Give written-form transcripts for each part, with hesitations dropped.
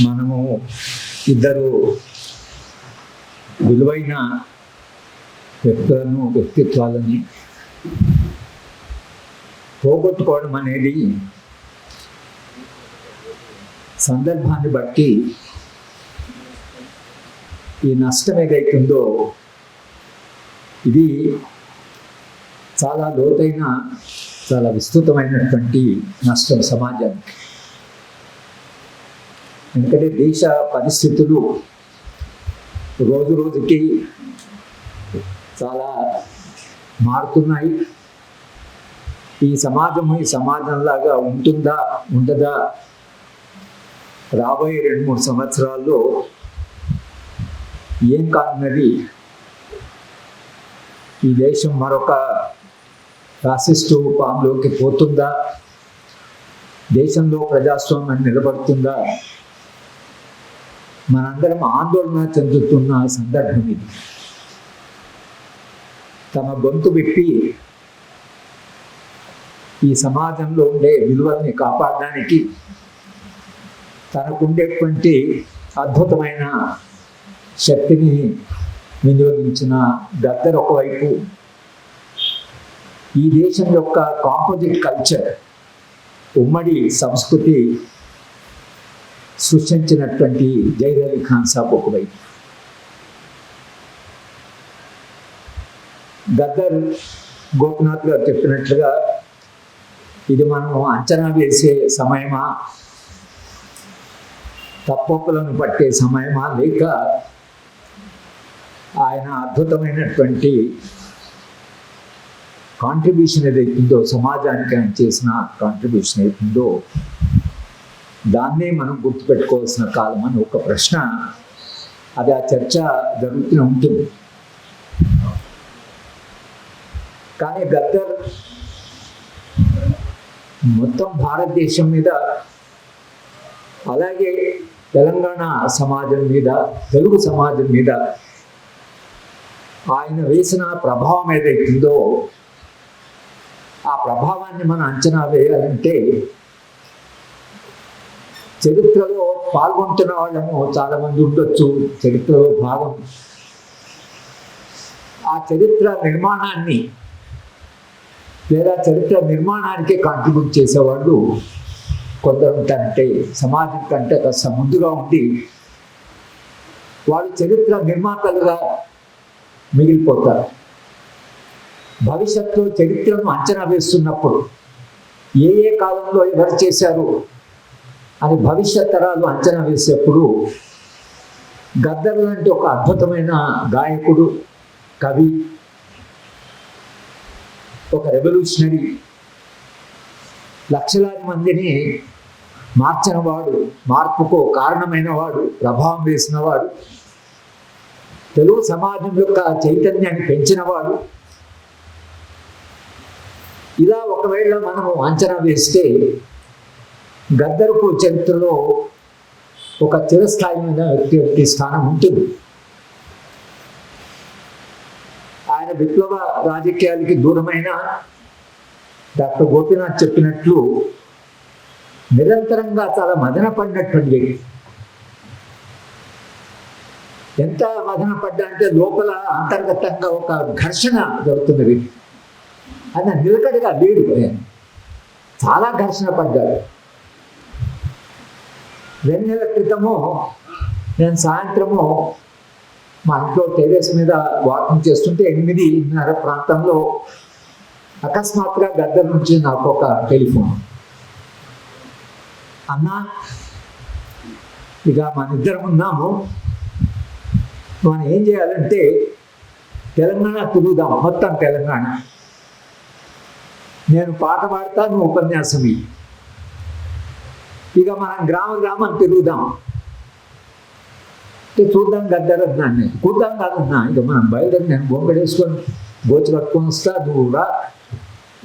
మనము ఇద్దరు విలువైన వ్యక్తిత్వాలని పోగొట్టుకోవడం అనేది సందర్భాన్ని బట్టి ఈ నష్టం ఏదైతుందో ఇది చాలా లోతైన, చాలా విస్తృతమైనటువంటి నష్టం సమాజానికి. ఎందుకంటే దేశ పరిస్థితులు రోజు రోజుకి చాలా మారుతున్నాయి. ఈ సమాజంలాగా ఉంటుందా ఉండదా, రాబోయే 2-3 సంవత్సరాల్లో ఏం కానున్నది, ఈ దేశం మరొక ఫ్యాసిస్టు పాములోకి పోతుందా, దేశంలో ప్రజాస్వామ్యం నిలబడుతుందా, మనందరం ఆందోళన చెందుతున్న సందర్భం ఇది. తమ గొంతు విప్పి ఈ సమాజంలో ఉండే విలువల్ని కాపాడడానికి తనకుండేటువంటి అద్భుతమైన శక్తిని వినియోగించిన గద్దర్ ఒకవైపు, ఈ దేశం యొక్క కాంపోజిట్ కల్చర్, ఉమ్మడి సంస్కృతి సృష్టించినటువంటి జైర్ అలీ ఖాన్ సాబ్ ఒకవైపు. గద్దర్ గోపినాథ్ గారు చెప్పినట్లుగా ఇది మనం అంచనా వేసే సమయమా, తప్పొప్పులను పట్టే సమయమా, లేక ఆయన అద్భుతమైనటువంటి కాంట్రిబ్యూషన్ ఏదైతుందో, సమాజానికి ఆయన చేసిన కాంట్రిబ్యూషన్ ఏదైతుందో దాన్నే మనం గుర్తుపెట్టుకోవాల్సిన కాలం అని ఒక ప్రశ్న, అది ఆ చర్చ జరుగుతూనే ఉంటుంది. కానీ గద్దర్ మొత్తం భారతదేశం మీద, అలాగే తెలంగాణ సమాజం మీద, తెలుగు సమాజం మీద ఆయన వేసిన ప్రభావం ఏదైతుందో ఆ ప్రభావాన్ని మనం అంచనా వేయాలంటే చరిత్రలో పాల్గొంటున్న వాళ్ళము చాలామంది ఉండొచ్చు, చరిత్రలో భాగం. ఆ చరిత్ర నిర్మాణాన్ని లేదా చరిత్ర నిర్మాణానికి కాంట్రిబ్యూట్ చేసేవాళ్ళు కొందరు ఉంటారంటే సమాజం కంటే కాస్త ముందుగా ఉండి వాళ్ళు చరిత్ర నిర్మాతలుగా మిగిలిపోతారు. భవిష్యత్తులో చరిత్రను అంచనా వేస్తున్నప్పుడు ఏ కాలంలో ఎవరు చేశారు అని భవిష్యత్ తరాలు అంచనా వేసేప్పుడు గద్దర్ లాంటి ఒక అద్భుతమైన గాయకుడు, కవి, ఒక రెవల్యూషనరీ, లక్షలాది మందిని మార్చినవాడు, మార్పుకు కారణమైన వాడు, ప్రభావం వేసినవాడు, తెలుగు సమాజం యొక్క చైతన్యాన్ని పెంచినవాడు, ఇలా ఒకవేళ మనము అంచనా వేస్తే గద్దర్కు చరిత్రలో ఒక చిరస్థాయిమైన వ్యక్తి స్థానం ఉంటుంది. ఆయన విప్లవ రాజకీయాలకి దూరమైన డాక్టర్ గోపినాథ్ చెప్పినట్లు నిరంతరంగా చాలా మదన పడినటువంటి వ్యక్తి. ఎంత మదన పడ్డా అంటే లోపల అంతర్గతంగా ఒక ఘర్షణ జరుగుతుంది వ్యక్తి. ఆయన నిలకడగా లేడు, చాలా ఘర్షణ పడ్డాడు. 2 నెలల క్రితము నేను సాయంత్రము మా ఇంట్లో టెర్రస్ మీద వాకింగ్ చేస్తుంటే 8:30 ప్రాంతంలో అకస్మాత్తుగా గద్దర్ నుంచి నాకు ఒక టెలిఫోన్. అన్నా, ఇక మన ఇద్దరం ఉన్నాము, మనం ఏం చేయాలంటే తెలంగాణ తిరుగుదాం, మొత్తం తెలంగాణ. నేను పాట పాడతా, నువ్వు ఉపన్యాసం ఇయ్యి. ఇక మనం గ్రామం తిరుగుదాం, చూద్దాం గద్దర్ అన్నాను. నేను చూద్దాం కాదన్నా, ఇక మనం బయలుదేరి నేను బొంగడేసుకొని గోచి కట్టుకొని వస్తా, నువ్వు కూడా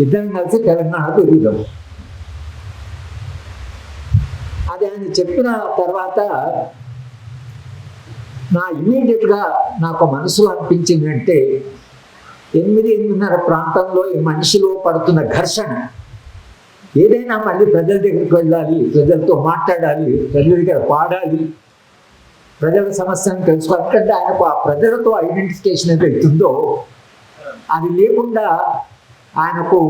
ఇద్దరం కలిసి తెలంగాణ తిరుగుదాం. అది ఆయన చెప్పిన తర్వాత ఇమ్మీడియట్గా నాకు మనసులో అనిపించింది అంటే 8-8:30 ప్రాంతంలో ఈ మనిషిలో పడుతున్న ఘర్షణ, ఏదైనా మళ్ళీ ప్రజల దగ్గరికి వెళ్ళాలి, ప్రజలతో మాట్లాడాలి, ప్రజల దగ్గర పాడాలి, ప్రజల సమస్యను తెలుసుకోవాలి. ఎందుకంటే ఆయనకు ఆ ప్రజలతో ఐడెంటిఫికేషన్ ఏదైతుందో అది లేకుండా ఆయనకు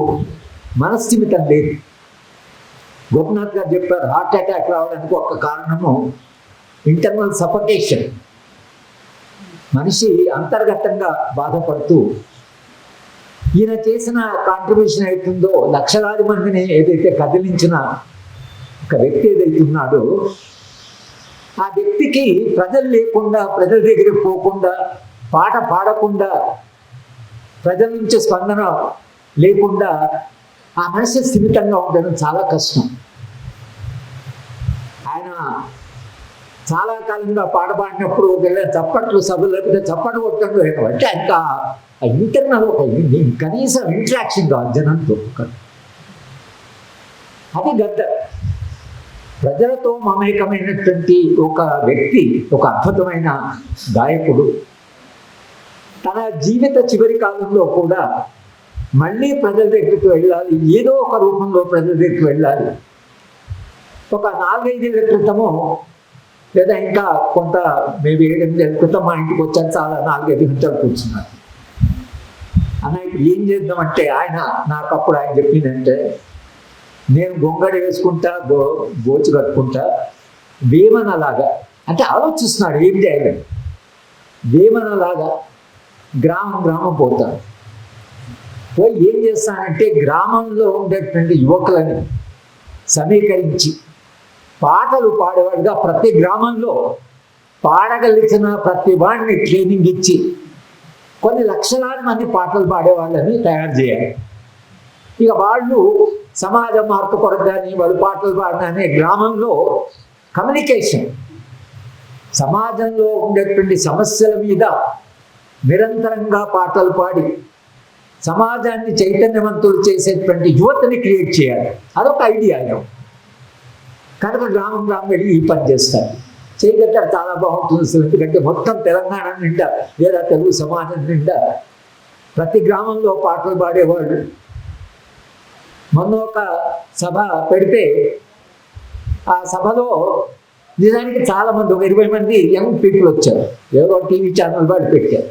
మనస్థిమితం లేదు. గోపనాథ్ గారు చెప్పారు, హార్ట్ అటాక్ రావడానికి ఒక కారణము ఇంటర్నల్ సఫకేషన్. మనిషి అంతర్గతంగా బాధపడుతూ ఈయన చేసిన కాంట్రిబ్యూషన్ అవుతుందో, లక్షలాది మందిని ఏదైతే కదిలించిన ఒక వ్యక్తి ఏదైతున్నాడో ఆ వ్యక్తికి ప్రజలు లేకుండా, ప్రజల దగ్గరికి పోకుండా, పాట పాడకుండా, ప్రజల నుంచి స్పందన లేకుండా ఆ మనిషి స్థిమితంగా ఉండడం చాలా కష్టం. ఆయన చాలా కాలంగా పాట పాడినప్పుడు చప్పట్లు సభలు లేకపోతే చప్పట్లు కొట్టడం అంటే ఇంకా ఇంటర్నల్ ఒక కనీసం ఇంటరాక్షన్ కాదు జనంతో. అది గద్దర్. ప్రజలతో మమేకమైనటువంటి ఒక వ్యక్తి, ఒక అద్భుతమైన గాయకుడు. తన జీవిత చివరి కాలంలో కూడా మళ్ళీ ప్రజల దగ్గరికి వెళ్ళాలి, ఏదో ఒక రూపంలో ప్రజల దగ్గరికి వెళ్ళాలి. ఒక 4-5 ఏళ్ళ క్రితము, లేదా ఇంకా కొంత మేబీ 7-8 ఏళ్ళ క్రితం మా ఇంటికి వచ్చాను. చాలా 4-5 గంటలు కూర్చున్నాను. అన్న ఇప్పుడు ఏం చేద్దామంటే నాకు అప్పుడు ఆయన చెప్పిందంటే, నేను గొంగడి వేసుకుంటా, గోచి కట్టుకుంటా, వేమనలాగా అంటే ఆలోచిస్తున్నాడు ఏం చేయాలని. వేమనలాగా గ్రామం పోతాను, పోయి ఏం చేస్తానంటే గ్రామంలో ఉండేటువంటి యువకులని సమీకరించి పాటలు పాడేవాడుగా ప్రతి గ్రామంలో పాడగలిగిన ప్రతి వాడిని ట్రైనింగ్ ఇచ్చి కొన్ని లక్షలాది మంది పాటలు పాడేవాళ్ళని తయారు చేయాలి. ఇక వాళ్ళు సమాజ మార్పు కొరకు కానీ వాళ్ళు పాటలు పాడగానే గ్రామంలో కమ్యూనికేషన్, సమాజంలో ఉండేటువంటి సమస్యల మీద నిరంతరంగా పాటలు పాడి సమాజాన్ని చైతన్యవంతులు చేసేటువంటి యువతని క్రియేట్ చేయాలి. అదొక ఐడియా. కనుక గ్రామం వెళ్ళి ఈ పని చేస్తారు. చేయగలిగితే చాలా బాగుంటుంది. ఎందుకంటే మొత్తం తెలంగాణ నిండా లేదా తెలుగు సమాజం నిండా ప్రతి గ్రామంలో పాటలు పాడేవాళ్ళు. మొన్న ఒక సభ పెడితే ఆ సభలో నిజానికి చాలామంది, ఒక 20 మంది యంగ్ పీపుల్ వచ్చారు. ఎవరో టీవీ ఛానల్ వాళ్ళు పెట్టారు.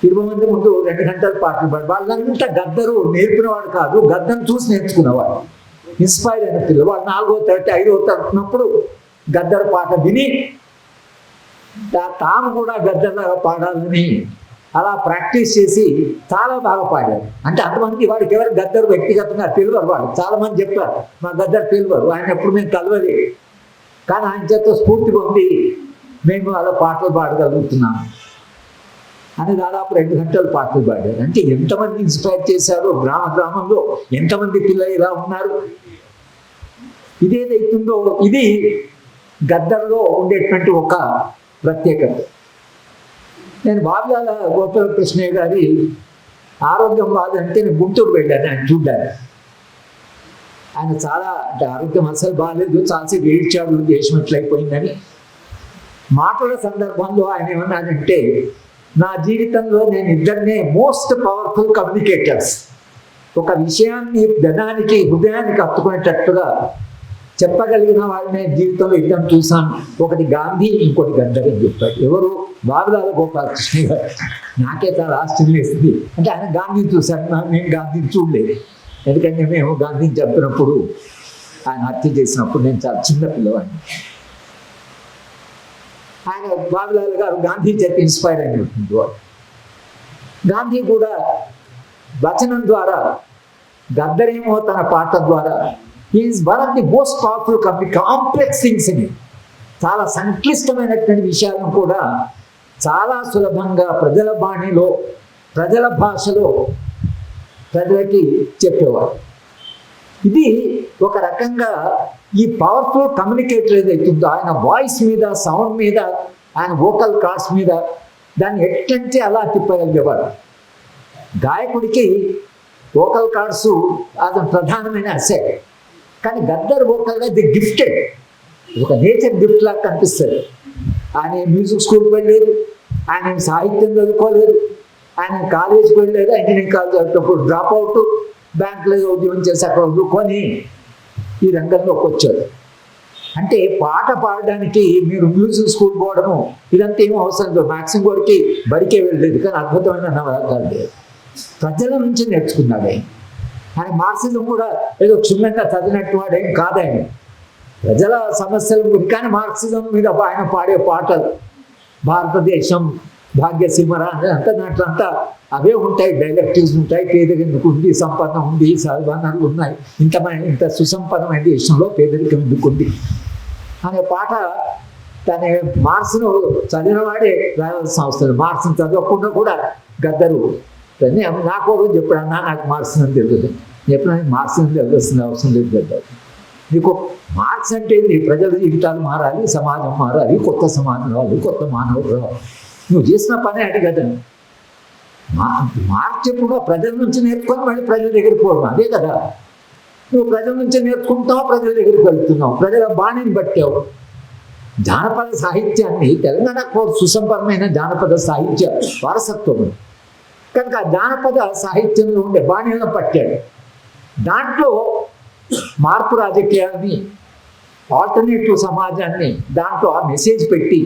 20 మంది ముందు 2 గంటలు పాటలు పాడు. వాళ్ళంతా గద్దరు నేర్పినవాడు కాదు, గద్దను చూసి నేర్చుకున్నవాడు, ఇన్స్పైర్ అయిన పిల్లలు. వాళ్ళు 4వ తరగతి 5వ తరగతినప్పుడు గద్దరు పాట విని తాము కూడా గద్దర్లాగా పాడాలని అలా ప్రాక్టీస్ చేసి చాలా బాగా పాడారు. అంటే అంతమంది వాడికి ఎవరు గద్దరు వ్యక్తిగతంగా తెలియరు. వాళ్ళు చాలామంది చెప్పారు మా గద్దరు తెలియరు, ఆయన ఎప్పుడు మేము కలవలే, కానీ ఆయన చేత స్ఫూర్తి పొంది మేము అలా పాటలు పాడగలుగుతున్నాము అని దాదాపు 2 గంటలు పాటలు పాడారు. అంటే ఎంతమంది ఇన్స్పైర్ చేశారో, గ్రామంలో ఎంతమంది పిల్లలు ఇలా ఉన్నారు. ఇదేదైతుందో ఇది గద్దర్లో ఉండేటువంటి ఒక ప్రత్యేకత. నేను బాబులాల గోపాలకృష్ణయ్య గారి ఆరోగ్యం బాధంటే నేను గుంటూరు వెళ్ళాను ఆయన చూడ్డానికి. ఆయన చాలా అంటే ఆరోగ్యం అసలు బాగాలేదు, చాలాసేపు ఏడ్చాడు, దేశం ఎట్లయిపోయిందని. మాటల సందర్భంలో ఆయన ఏమన్నాడంటే, నా జీవితంలో నేను ఇద్దరినే మోస్ట్ పవర్ఫుల్ కమ్యూనికేటర్స్, ఒక విషయాన్ని జనానికి హృదయానికి హత్తుకునేటట్టుగా చెప్పగలిగిన వాళ్ళనే జీవితంలో ఇద్దరు చూశాను. ఒకటి గాంధీ, ఇంకోటి గద్దర్ అని చెప్పాడు. ఎవరు? బాబులాల గోపాలకృష్ణ గారు. నాకే చాలా ఆశ్చర్యం వేసింది. అంటే ఆయన గాంధీని చూశాను, నేను గాంధీని చూడలేదు. ఎందుకంటే మేము గాంధీని చెప్పినప్పుడు, ఆయన హత్య చేసినప్పుడు నేను చాలా చిన్న పిల్లవాడిని. ఆయన బాబులాల్ గారు గాంధీ చేత ఇన్స్పైర్ అయినటువంటి వాడు. గాంధీ కూడా వచనం ద్వారా, గద్దరేమో తన పాట ద్వారా, is one of the most powerful complex things అని, చాలా సంక్లిష్టమైనటువంటి విషయాలను కూడా చాలా సులభంగా ప్రజల బాణిలో, ప్రజల భాషలో ప్రజలకి చెప్పేవారు. ఇది ఒక రకంగా ఈ పవర్ఫుల్ కమ్యూనికేటర్ ఏదైతుందో ఆయన వాయిస్ మీద, సౌండ్ మీద, ఆయన వోకల్ కార్డ్స్ మీద దాన్ని ఎట్లంటే అలా తిప్పగలిగేవాడు. గాయకుడికి వోకల్ కార్డ్స్ అది ప్రధానమైన అసెట్. కానీ గద్దర్ వోకల్గా ది గిఫ్టెడ్, ఒక నేచర్ గిఫ్ట్ లాగా కనిపిస్తుంది. ఆయన మ్యూజిక్ స్కూల్కి వెళ్ళలేదు, ఆయన సాహిత్యం చదువుకోలేదు, ఆయన కాలేజీకి వెళ్ళలేదు, ఇంజనీరింగ్ కాలేజ్ చదువుకున్నప్పుడు డ్రాప్ అవుట్, బ్యాంకులో ఉద్యోగం చేసి అక్కడ వదులుకొని ఈ రంగంలోకి వచ్చాడు. అంటే పాట పాడడానికి మీరు మ్యూజిక్ స్కూల్ పోవడము ఇదంతా ఏం అవసరం లేదు. మ్యాక్సిమం వాడికి బడికే వెళ్ళలేదు, కానీ అద్భుతమైన నవరకాలు ప్రజల నుంచి నేర్చుకున్నాడు ఆయన. మార్క్సిజం కూడా ఏదో క్షుణ్ణంగా చదివినట్టు వాడేం కాదాయన. ప్రజల సమస్యల గురించి, కానీ మార్క్సిజం మీద ఆయన పాడే పాటలు భారతదేశం భాగ్యసీమరా అని అంతా దాంట్లో అంతా అవే ఉంటాయి, డైలెక్టివ్స్ ఉంటాయి. పేదరికం ఉంది, సంపన్నం ఉంది, వనరులు ఉన్నాయి, ఇంత సుసంపన్నమైన దేశంలో పేదరికం ఎందుకు ఉంది అనే పాట తన మార్క్స్ను చదివిన వాడే రాయాల్సిన అవసరం. మార్క్స్ని చదవకుండా కూడా గద్దరు నాకు రోజు చెప్పాడు, అన్నా నాకు మార్క్స్ అని తెలియదు. ఎప్పుడైనా మార్క్స్ అని తెలియాల్సిన అవసరం లేదు గద్దరు. నీకు మార్క్స్ అంటే ప్రజల జీవితాలు మారాలి, సమాజం మారాలి, కొత్త సమాజం రావాలి, కొత్త మానవుడు రావాలి. నువ్వు చేసిన పనే అది కదా. మార్క్స్ ఎప్పుడు ప్రజల నుంచి నేర్చుకొని మళ్ళీ ప్రజల దగ్గరికి పోవడం అదే కదా. నువ్వు ప్రజల నుంచి నేర్చుకుంటావు, ప్రజల దగ్గరికి వెళ్తున్నావు, ప్రజల బాణిని పట్టావు. జానపద సాహిత్యాన్ని తెలంగాణకు సుసంపన్నమైన జానపద సాహిత్య వారసత్వం కనుక జానపద సాహిత్యంలో ఉండే బాణీలను పట్టాడు. దాంట్లో మార్పు రాజకీయాన్ని, ఆల్టర్నేటివ్ సమాజాన్ని దాంట్లో ఆ మెసేజ్ పెట్టి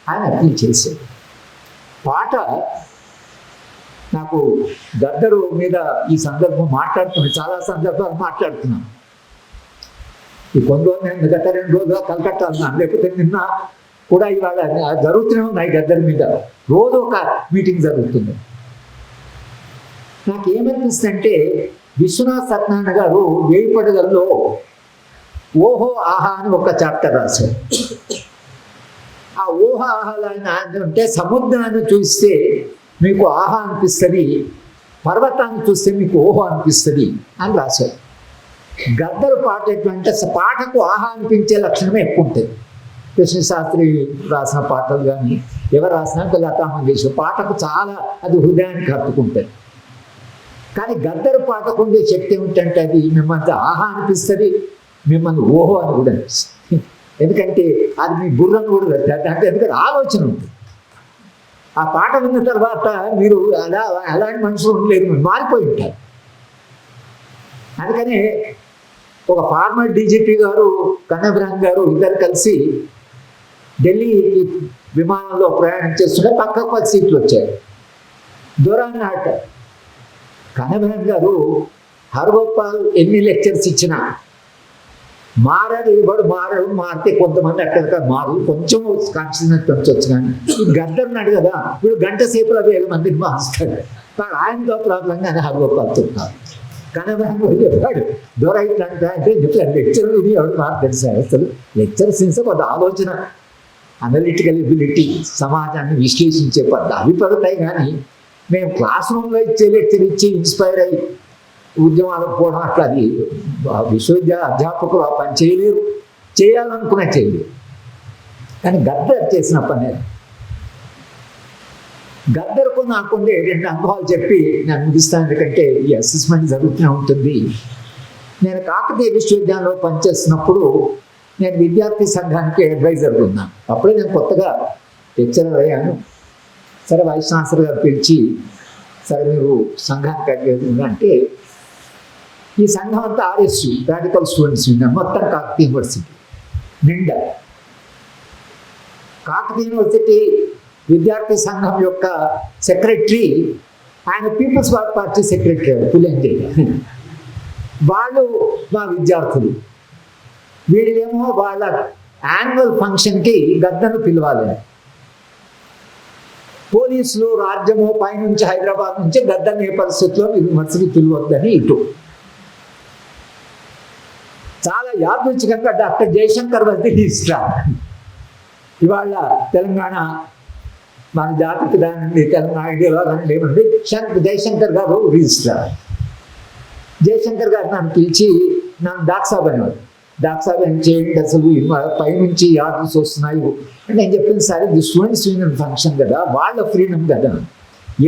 ఆయన అప్పీల్ చేశాడు. పాట నాకు గద్దరు మీద ఈ సందర్భం మాట్లాడుతున్నాను, చాలా సందర్భాలు మాట్లాడుతున్నాను. ఈ కొన్ని రోజులు నేను గత 2 రోజులుగా కలకత్తా ఉన్నాను, లేకపోతే నిన్న కూడా ఇవాళ జరుగుతూనే ఉన్నాయి. గద్దరి మీద రోజు ఒక మీటింగ్ జరుగుతుంది. నాకేమనిపిస్తుంది అంటే విశ్వనాథ్ సత్యనారాయణ గారు వేయి పడగల్లో ఓహో ఆహా అని ఒక చాప్టర్ రాశారు. ఆ ఓహో ఆహాలని అంటే సముద్రాన్ని చూస్తే మీకు ఆహా అనిపిస్తుంది, పర్వతాన్ని చూస్తే మీకు ఓహో అనిపిస్తుంది అని రాశారు. గద్దరు పాట ఎట్లంటే పాటకు ఆహా అనిపించే లక్షణమే ఎక్కువ ఉంటుంది. కృష్ణశాస్త్రి రాసిన పాటలు కానీ ఎవరు రాసినా లతా మంగేష్కర్ పాటకు చాలా అది హృదయానికి హత్తుకుంటుంది. కానీ గద్దరు పాటకు ఉండే శక్తి ఏమిటంటే అది మిమ్మల్ని ఆహా అనిపిస్తుంది, మిమ్మల్ని ఓహో అని కూడా అనిపిస్తుంది. ఎందుకంటే అది మీ బుర్రను కూడా పెట్టాలి, అంటే ఎందుకంటే ఆలోచన ఉంటుంది. ఆ పాట విన్న తర్వాత మీరు అలాంటి మనుషులు ఉండలేదు, మీరు మారిపోయి ఉంటారు. అందుకని ఒక ఫార్మర్ డీజీపీ గారు కన్నబ్రహ్మ గారు ఇద్దరు కలిసి ఢిల్లీ విమానంలో ప్రయాణం చేస్తుంటే పక్కకు 10 సీట్లు వచ్చాయి. దూరాన్ని ఆట కన్నబ్రహ్మ గారు హరగోపాల్ ఎన్ని లెక్చర్స్ ఇచ్చినా మారాడు, ఇవాడు మారితే కొంతమంది అక్కడ మారు కొంచెం కాన్షియస్నెస్ పెంచవచ్చు. కానీ ఈ గద్దరుని అడగదా వీడు గంట సేపులో 1000 మందిని మారుస్తాడు. ఆయనతో ప్రాబ్లంగా హరగోపాల్ చెప్తారు. కన్నబ్రహ్మ చెప్పాడు దూరైతే అంటే చెప్పారు లెక్చర్ ఇది ఎవరు నాకు తెలుసా. అసలు లెక్చర్ సెన్స్ కొంత ఆలోచన, అనలిటికల్ ఎబిలిటీ, సమాజాన్ని విశ్లేషించే పద్ధతి అవి పడతాయి. కానీ మేము క్లాస్ రూమ్లో ఇచ్చే లెక్చర్ ఇచ్చి ఇన్స్పైర్ అయ్యి ఉద్యమాలకు పోవడం అట్లా అది విశ్వవిద్యాలయ అధ్యాపకులు ఆ పని చేయలేరు, చేయాలనుకున్నా చేయలేరు. కానీ గద్దర్ చేసిన పని అది. గద్దరుకు నాకుండే 2 అనుభవాలు చెప్పి నేను ముగిస్తాను, ఎందుకంటే ఈ అసెస్మెంట్ జరుగుతూనే ఉంటుంది. నేను కాకతీయ విశ్వవిద్యాలయంలో పనిచేస్తున్నప్పుడు నేను విద్యార్థి సంఘానికి అడ్వైజర్గా ఉన్నాను. అప్పుడే నేను కొత్తగా లెక్చరర్ అయ్యాను. సరే వైస్ ఛాన్సలర్ గారు పిలిచి సరే మీరు సంఘానికి అడ్వైజర్ అంటే ఈ సంఘం అంతా ఆర్ఎస్యు రాడికల్ స్టూడెంట్స్ యూనియన్ మొత్తం కాకతీయ యూనివర్సిటీ నిండా. కాకతీయ యూనివర్సిటీ విద్యార్థి సంఘం యొక్క సెక్రటరీ ఆయన పీపుల్స్ పార్టీ సెక్రటరీ పులేంజయ్. వాళ్ళు మా విద్యార్థులు. వీళ్ళేమో వాళ్ళ యాన్యువల్ ఫంక్షన్కి గద్దర్ను పిలవాలి. పోలీసులు రాజ్యము పైనుంచి హైదరాబాద్ నుంచి గద్దర్ని ఏ పరిస్థితుల్లో యూనివర్సిటీ పిలవద్దని ఇటు. చాలా యాదృచ్ఛికంగా డాక్టర్ జయశంకర్ వద్ద రిజిస్ట్రార్. ఇవాళ తెలంగాణ మన జాతికి దాని తెలంగాణ ఐడియాలో కానీ ఏమంటే జయశంకర్ గారు రిజిస్ట్రార్. జయశంకర్ గారు నన్ను పిలిచి నన్ను డాక్సాబ్ అనేవాడు. డాక్సాబ్ ఏం చేయండి అసలు పైనుంచి ఆర్డర్స్ వస్తున్నాయి అంటే నేను చెప్పింది సరే ఇది స్టూడెంట్స్ యూనియన్ ఫంక్షన్ కదా, వాళ్ళ ఫ్రీడమ్ కదా,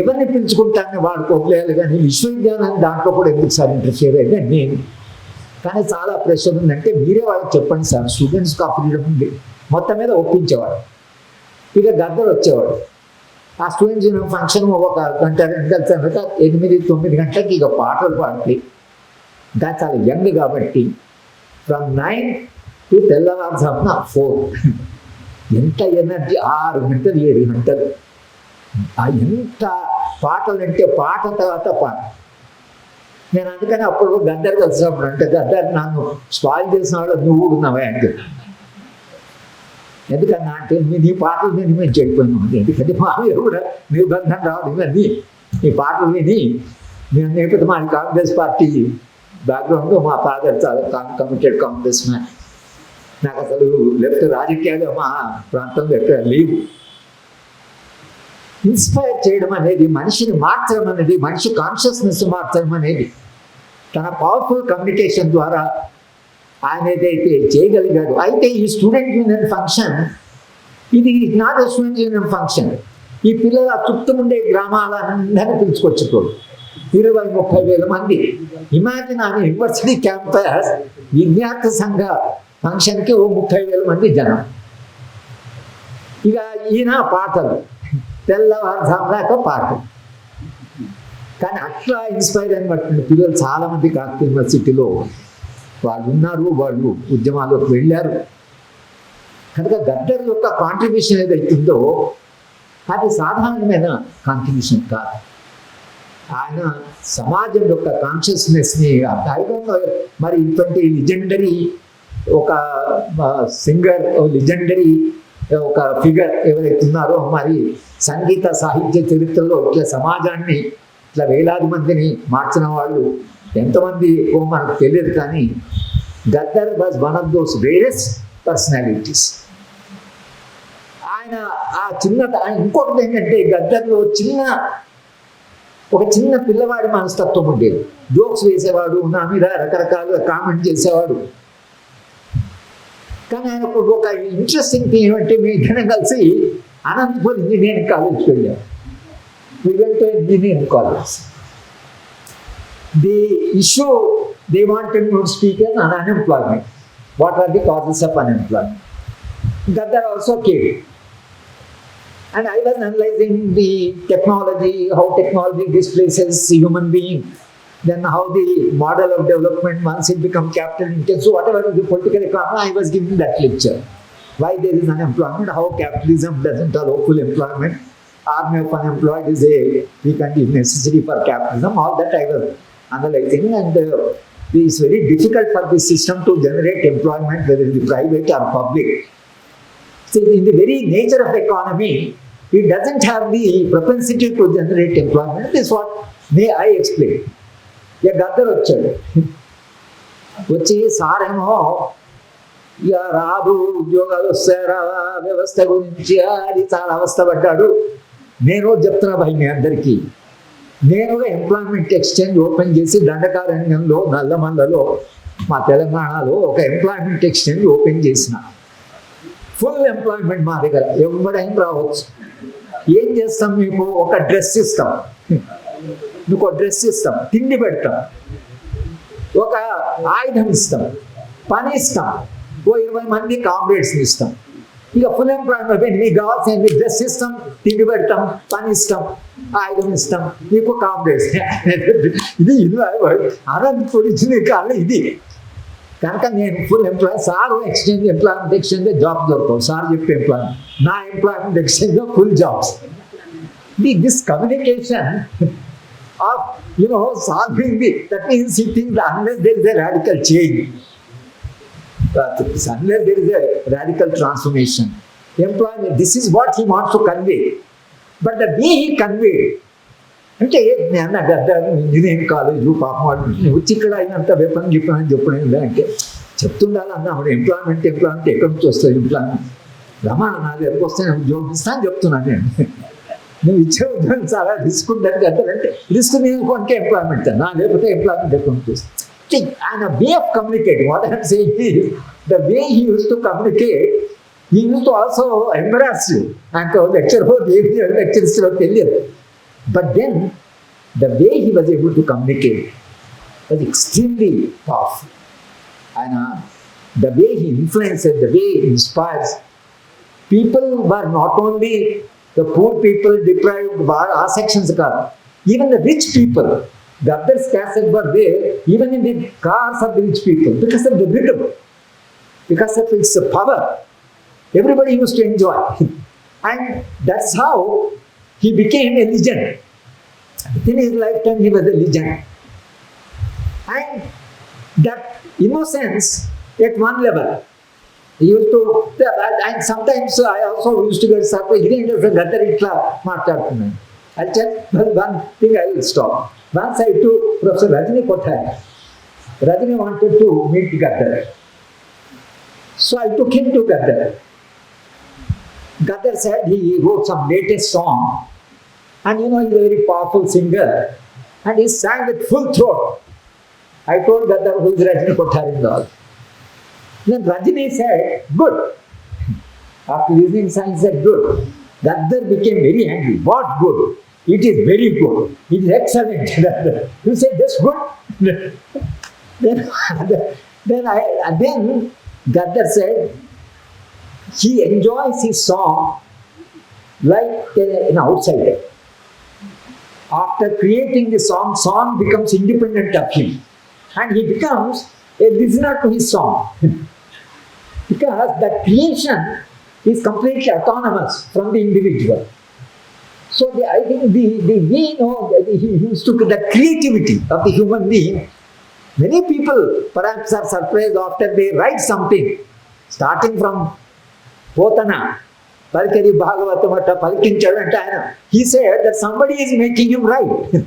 ఎవరిని పిలుచుకుంటానని వాడికి వదిలేయాలి, కానీ విశ్వవిద్యాలయం దాంట్లో కూడా ఎందుకు సార్ ఇంటర్ఫియర్ అయ్యింది నేను. కానీ చాలా ప్రెషర్ ఉందంటే మీరే వాళ్ళకి చెప్పండి సార్, స్టూడెంట్స్కి ఆ ఫ్రీడమ్ ఉంది. మొత్తం మీద ఒప్పించేవాడు. ఇక గద్దరు వచ్చేవాడు. ఆ స్టూడెంట్స్ యూనియన్ ఫంక్షన్ ఒక గంట 2 గంటల తర్వాత 8-9 గంటలకి ఇక పాటలు పాడతాయి. ఇంకా చాలా యంగ్ కాబట్టి ఫ్రమ్ 9 to తెల్లవారుజామున 4 ఎంత ఎనర్జీ, 6 గంటలు 7 గంటలు. ఎంత పాటలు అంటే పాట తర్వాత పాట. నేను అందుకని అప్పుడు గద్దర్ కలిసినప్పుడు అంటే గద్దర్ నన్ను స్పాయిల్ చేసిన వాళ్ళు నువ్వు ఉన్నావే అంటే, ఎందుకన్నా అంటే నీ పాటలు విని మేము చెడిపోయినాం. ఎందుకంటే మా మీద కూడా నిర్బంధం రావడం ఇవన్నీ ఈ పాటలు విని మేము లేకపోతే మా కాంగ్రెస్ పార్టీ బ్యాక్గ్రౌండ్లో మా ఫాదర్ చాలా కమిటెడ్ కాంగ్రెస్ మ్యాన్. నాకు అసలు లెఫ్ట్ రాజకీయాలు మా ప్రాంతంలో ఎక్కడ లేవు. ఇన్స్పైర్ చేయడం అనేది, మనిషిని మార్చడం అనేది, మనిషి కాన్షియస్నెస్ మార్చడం అనేది తన పవర్ఫుల్ కమ్యూనికేషన్ ద్వారా ఆయన ఏదైతే చేయగలిగాడు. అయితే ఈ స్టూడెంట్ యూనియన్ ఫంక్షన్ ఇది నాట్ స్టూడెంట్ యూనియన్ ఫంక్షన్. ఈ పిల్లల చుట్టూ ఉండే గ్రామాలందరినీ పిలుచుకొచ్చుకోడు. 20-30 వేల మంది. ఇమాజిన్ ఆన్ యూనివర్సిటీ క్యాంపస్ విద్యార్థి సంఘ ఫంక్షన్కి 30,000 మంది జనం. ఇక ఈయన పాటలు తెల్లవారుజామున పాటలు. కానీ అట్లా ఇన్స్పైర్ అయిన బట్టి పిల్లలు చాలామంది కాకతీయ యూనివర్సిటీలో వాళ్ళు ఉన్నారు, వాళ్ళు ఉద్యమాల్లోకి వెళ్ళారు. కనుక గద్దర్ యొక్క కాంట్రిబ్యూషన్ ఏదైతుందో అది సాధారణమైన కాంట్రిబ్యూషన్ కాదు. ఆయన సమాజం యొక్క కాన్షియస్నెస్ని మరి ఇటువంటి లిజెండరీ ఒక సింగర్, లిజెండరీ ఒక ఫిగర్ ఎవరైతే ఉన్నారో మరి సంగీత సాహిత్య చరిత్రలో ఇట్లా సమాజాన్ని ఇట్లా వేలాది మందిని మార్చిన వాళ్ళు ఎంతమంది మనకు తెలియదు. కానీ Gaddar was one of those rarest personalities. ఆయన ఆ ఇంకొకటి ఏంటంటే గద్దర్లో ఒక చిన్న పిల్లవాడి మనస్తత్వం ఉండేది. జోక్స్ వేసేవాడు, నా మీద రకరకాలుగా కామెంట్ చేసేవాడు. కానీ ఆయన ఒక ఇంట్రెస్టింగ్ థింగ్ ఏమంటే మీ ఇద్దరం కలిసి అనంతపురం ఇంజనీరింగ్ కాలేజ్కి వెళ్ళాం. We went to engineering college. The issue they wanted to speak on unemployment. What are the causes of unemployment? Gaddar also came. And I was analyzing the technology, how technology displaces human being, then how the model of development once it becomes capital intensive, so whatever is the political economy, I was giving that lecture. Why there is unemployment, how capitalism doesn't allow full employment, army of unemployed is a precondition necessary for capitalism, all that I was analyzing. And it's very difficult for the system to generate employment, whether it is private or public. So in the very nature of the economy, it doesn't have the propensity to generate employment. This is what I explain. Gaddar వచ్చాడు. వచ్చి సారేమో ఇక రాదు, ఉద్యోగాలు వస్తారా, వ్యవస్థ గురించి అది చాలా అవస్థపడ్డాడు. నేను చెప్తున్నా భయ్ మీ అందరికీ, నేను ఎంప్లాయ్మెంట్ ఎక్స్చేంజ్ ఓపెన్ చేసి దండకారణ్యంలో నల్లమల్లలో మా తెలంగాణలో ఒక ఎంప్లాయ్మెంట్ ఎక్స్చేంజ్ ఓపెన్ చేసిన. ఫుల్ ఎంప్లాయ్మెంట్ మా దగ్గర ఎవరైనా రావచ్చు. ఏం చేస్తాం, మీకు ఒక డ్రెస్ ఇస్తాం, మీకు డ్రెస్ ఇస్తాం, తిండి పెడతాం, ఒక ఆయుధం ఇస్తాం, పని ఇస్తాం, 20 మంది కామ్రేడ్స్ని ఇస్తాం. ఇక ఫుల్ ఎంప్లాయ్మెంట్ మీకు కావాల్సింది డ్రెస్ ఇస్తాం, తిండి పెడతాం, పని ఇస్తాం, ఆయుధం ఇస్తాం, మీకు కామ్రేడ్స్. ఇది అనంతపురం ఇచ్చిన కాలం ఇది. కనుక నేను full employ, sir employment exchange job దొరకవు, సార్ చెప్పే ఎంప్లాయ్మెంట్, నా ఎంప్లాయ్మెంట్ ఎక్స్చేంజ్లో full jobs. This communication of solving that means he thinks that unless there is a radical change, unless there is a radical transformation, employment, this is what he wants to convey. But the way he conveyed, అంటే నేను Gaddar engineering college పాపం వచ్చి ఇక్కడ అయినంత weapon చెప్పని చెప్పడం అంటే చెప్తుండాలి అన్నప్పుడు ఎంప్లాయ్మెంట్ ఎక్కడి నుంచి వస్తుంది, ఎంప్లాయ్మెంట్ రమణ నా దగ్గరకు వస్తే నేను ఉద్యోగం ఇస్తాను చెప్తున్నాను. నేను నువ్వు ఇచ్చే ఉద్యోగం చాలా రిస్క్ ఉంటుంది గద్దరంటే, రిస్క్ తీసుకోనికే ఎంప్లాయ్మెంట్ నా, లేకపోతే ఎంప్లాయ్మెంట్ ఎక్కడి నుంచి వస్తుంది. ఆయన way of communicating, what I'm saying is the way he use to communicate, he use to also embarrass you. ఆయనకు లెక్చర్ ఏమి లెక్చర్ ఇస్తారో తెలియదు. But then, the way he was able to communicate was extremely powerful. And the way he influences, the way he inspires, people were not only The poor people, deprived, our sections are. Even the rich people, Gaddar's cassette were there, even in the cars of the rich people, because of the rhythm, because of its power. Everybody used to enjoy. And that's how he became a legend. In his lifetime, he was a legend. And that innocence at one level, he used to, and sometimes I also used to get surprised. He didn't say, Gaddar itla maatladutunna. I'll tell one thing, I will stop. Once I took Professor Rajini Kothari. Rajini wanted to meet Gaddar. So I took him to Gaddar. Gaddar said he wrote some latest song. And you know, he's a very powerful singer. And he sang with full throat. I told Gaddar, who is Rajini Kothari and all. Then Rajini said, good. After listening, he said, good. Gaddar became very angry. What good? It is very good. It is excellent. You said, that's good? then Gaddar said, he enjoys his song like an outsider. After creating the song becomes independent of him. And he becomes a listener to his song. Because that creation is completely autonomous from the individual. So I think we know that he used to the creativity of the human being. Many people perhaps are surprised after they write something, starting from Potana, Palkari Bhagavatamata, Palkinchadantana. He said that somebody is making him write.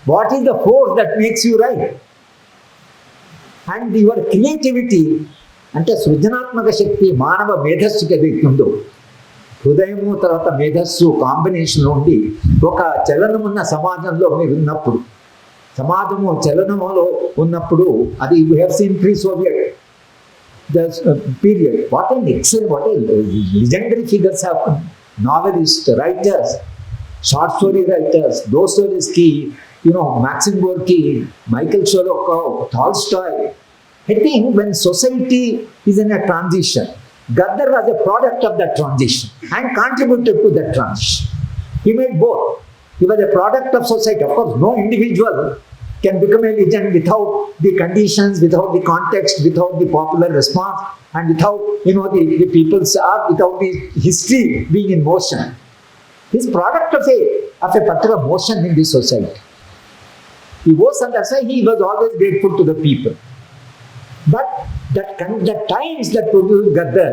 What is the force that makes you write? And your creativity, అంటే సృజనాత్మక శక్తి మానవ మేధస్సుకి ఎదుగుతుందో, హృదయము తర్వాత మేధస్సు కాంబినేషన్లో ఉండి ఒక చలనమున్న సమాజంలో మీరు ఉన్నప్పుడు, సమాజము చలనములో ఉన్నప్పుడు, అది you have seen pre-Soviet period. What an excellent, what a legendary figures have novelists, writers, short story writers, Dostoevsky, Maxim Gorky, Michael Solokhov, Tolstoy. I think when society is in a transition, Gaddar was a product of that transition and contributed to that transition. He made both. He was a product of society. Of course, no individual can become a legend without the conditions, without the context, without the popular response, and without, the people's art, without the history being in motion. He's product of a particular motion in the society. He was, and that's why he was always grateful to the people. But the times that produced Gaddar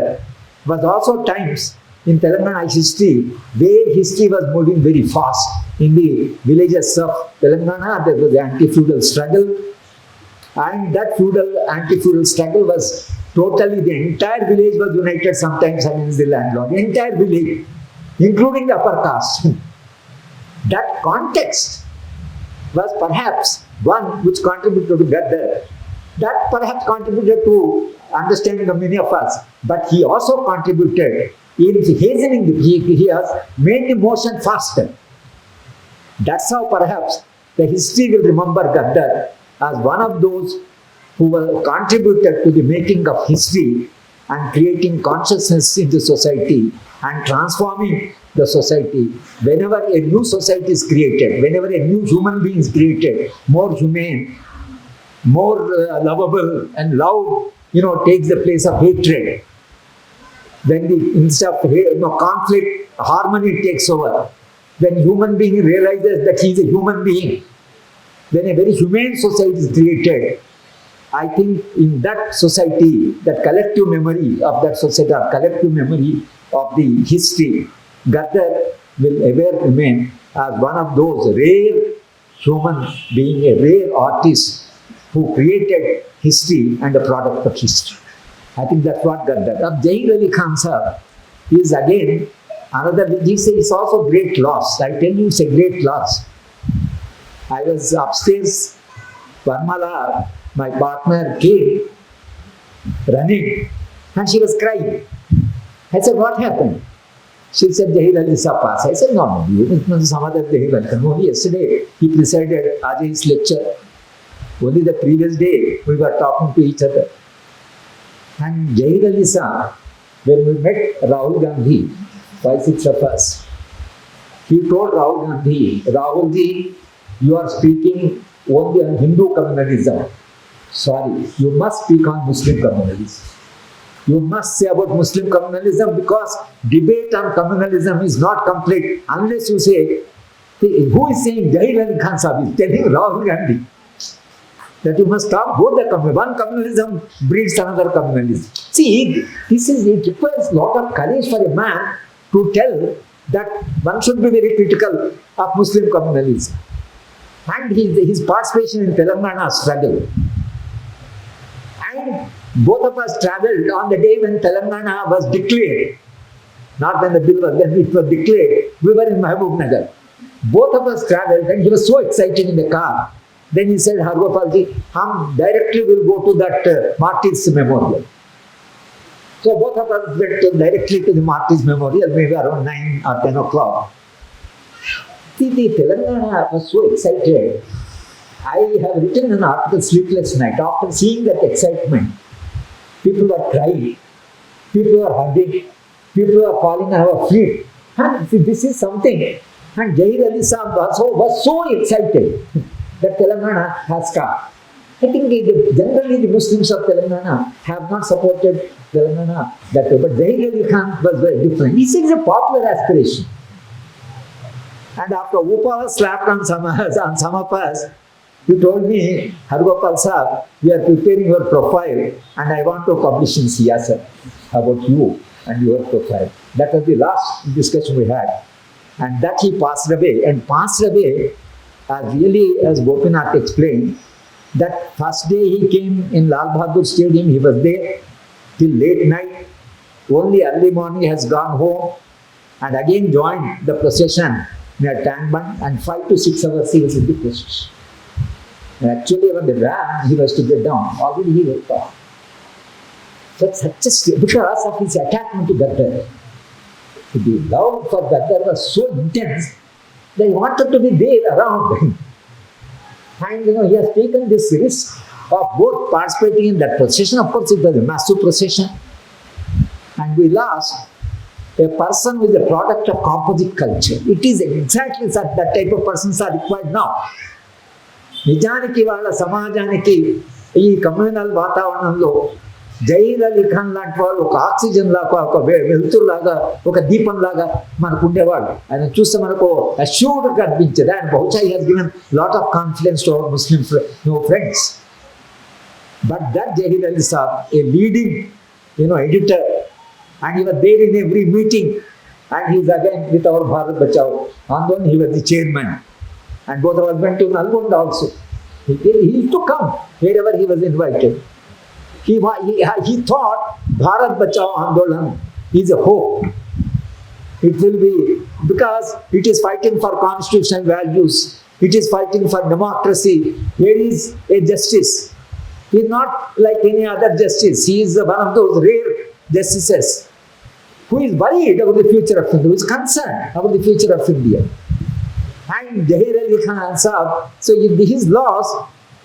was also times in Telangana history where history was moving very fast. In the villages of Telangana, there was the anti-feudal struggle, and that anti-feudal struggle was totally, the entire village was united sometimes against the landlord. The entire village, including the upper caste. That context was perhaps one which contributed to Gaddar. That perhaps contributed to understanding of many of us. But he also contributed in hastening, he has made the motion faster. That's how perhaps the history will remember Gaddar as one of those who contributed to the making of history and creating consciousness in the society and transforming the society. Whenever a new society is created, whenever a new human being is created, more humane, more lovable, and love, takes the place of hatred. When instead of conflict, harmony takes over. When human being realizes that he is a human being, when a very humane society is created, I think in that society, that collective memory of that society, or collective memory of the history, Gaddar will ever remain as one of those rare human beings, a rare artist who created history and a product of history. I think that's what Gaddar. Zahir Ali Khan sir is again another, he says it's also great loss. I tell you, it's a great loss. I was upstairs, Parmala, my partner, came running, and she was crying. I said, what happened? She said, Zahir Ali sir passed. I said, no, it was some other Zahir Ali. Only yesterday he presided Ajay's lecture. Only the previous day we were talking to each other. And Zahir Ali sir, when we met Rahul Gandhi, 5-6 of us, he told Rahul Gandhi, Rahulji, you are speaking only on Hindu communalism. Sorry, you must speak on Muslim communalism. You must say about Muslim communalism, because debate on communalism is not complete unless you say, who is saying Jahir Khan Sahib is telling Rahul Gandhi that you must stop both the communalism. One communalism breeds another communalism. See, it requires a lot of courage for a man to tell that one should be very critical of Muslim communalism. And his participation in Telangana struggle. And both of us travelled on the day when Telangana was declared. Not when the bill was, when it was declared. We were in Mahbub Nagar. Both of us travelled, and he was so excited in the car. Then he said, Haragopal ji, hum directly will go to that Martyrs Memorial. So both of us went directly to the Martyrs Memorial, maybe around 9 or 10 o'clock. The Telangana was so excited. I have written an article, Sleepless Night. After seeing that excitement, people were crying, people were hugging, people were falling on our feet. And this is something. And Jahir Ali Sahib was so excited that Telangana has come. I think generally the Muslims of Telangana have not supported Telangana that way. But Zahir Ali Khan was very different. He said it's a popular aspiration. And after Upa was slapped on some of us, he told me, Haragopal Sahib, we are preparing your profile and I want to publish in Siyasat about you and your profile. That was the last discussion we had. And that he passed away. And passed away, really, as Gopinath explained, that first day he came in Lal Bahadur Stadium, he was there till late night. Only early morning has gone home and again joined the procession near Tangband, and 5 to 6 hours he was in the procession. And actually, when they ran, he was to get down. Already he was off. So because of his attachment to Gaddar, the love for Gaddar was so intense that he wanted to be there around him. And he has taken this risk of both participating in that procession. Of course, it was a massive procession. And we lost a person with a product of composite culture. It is exactly that type of persons are required now. నిజానికి వాళ్ళ సమాజానికి ఈ communal వాతావరణంలో జహీర్ అలీ ఖాన్ లాంటి వాళ్ళు ఒక oxygen లాగా, ఒక వెలుతురులాగా, ఒక దీపం లాగా మనకు ఉండేవాళ్ళు. ఆయన చూస్తే మనకు అష్యూర్డ్గా అనిపించేది. ఆయన బహుశా he has given lot of confidence to our Muslim friends. But that Zaheer Ali Saab, A leading editor, and he was there in every meeting, and he is again with our Bharat Bachao Andolan, he was the chairman, and both of us went to Nalgonda also. He used to come wherever he was invited. He thought Bharat Bachao Andolan is a hope. It will be, because it is fighting for constitutional values, it is fighting for democracy. Here is a justice. He is not like any other justice. He is one of those rare justices who is worried about the future of India, who is concerned about the future of India. And Jahir Ali Khan Sahib, so his loss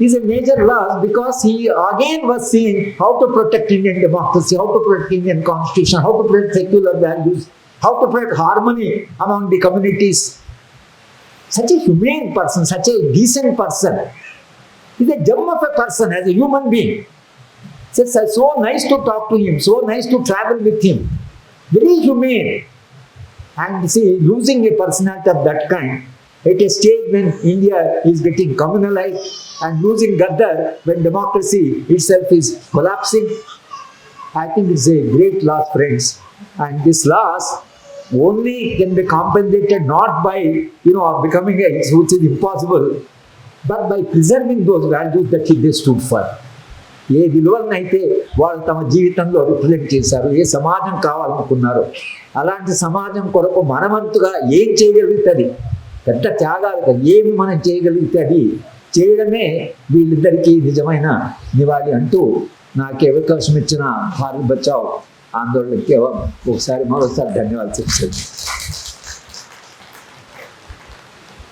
is a major loss, because he again was seeing how to protect Indian democracy, how to protect Indian constitution, how to protect secular values, how to protect harmony among the communities. Such a humane person, such a decent person. He's a gem of a person as a human being. It's so nice to talk to him, so nice to travel with him. Very humane. And see, losing a personality of that kind at a stage when India is getting communalized, and losing Gaddar when democracy itself is collapsing, I think it's a great loss, friends. And this loss only can be compensated not by, becoming a, which is impossible, but by preserving those values that they stood for. ఏ విలువలనైతే వాళ్ళు తమ జీవితంలో represent చేశారు, ఏ సమాజం కావాలనుకున్నారో అలాంటి సమాజం కొరకు మనమంతుగా ఏం చేయగలుగుతుంది, పెద్ద త్యాగాలు ఏమి మనం చేయగలిగితే అది చేయడమే వీళ్ళిద్దరికీ నిజమైన నివాళి అంటూ నాకు అవకాశం ఇచ్చిన భారత్ బచావ్ ఆందోళనకి ఒకసారి మరోసారి ధన్యవాదాలు చెప్తాను.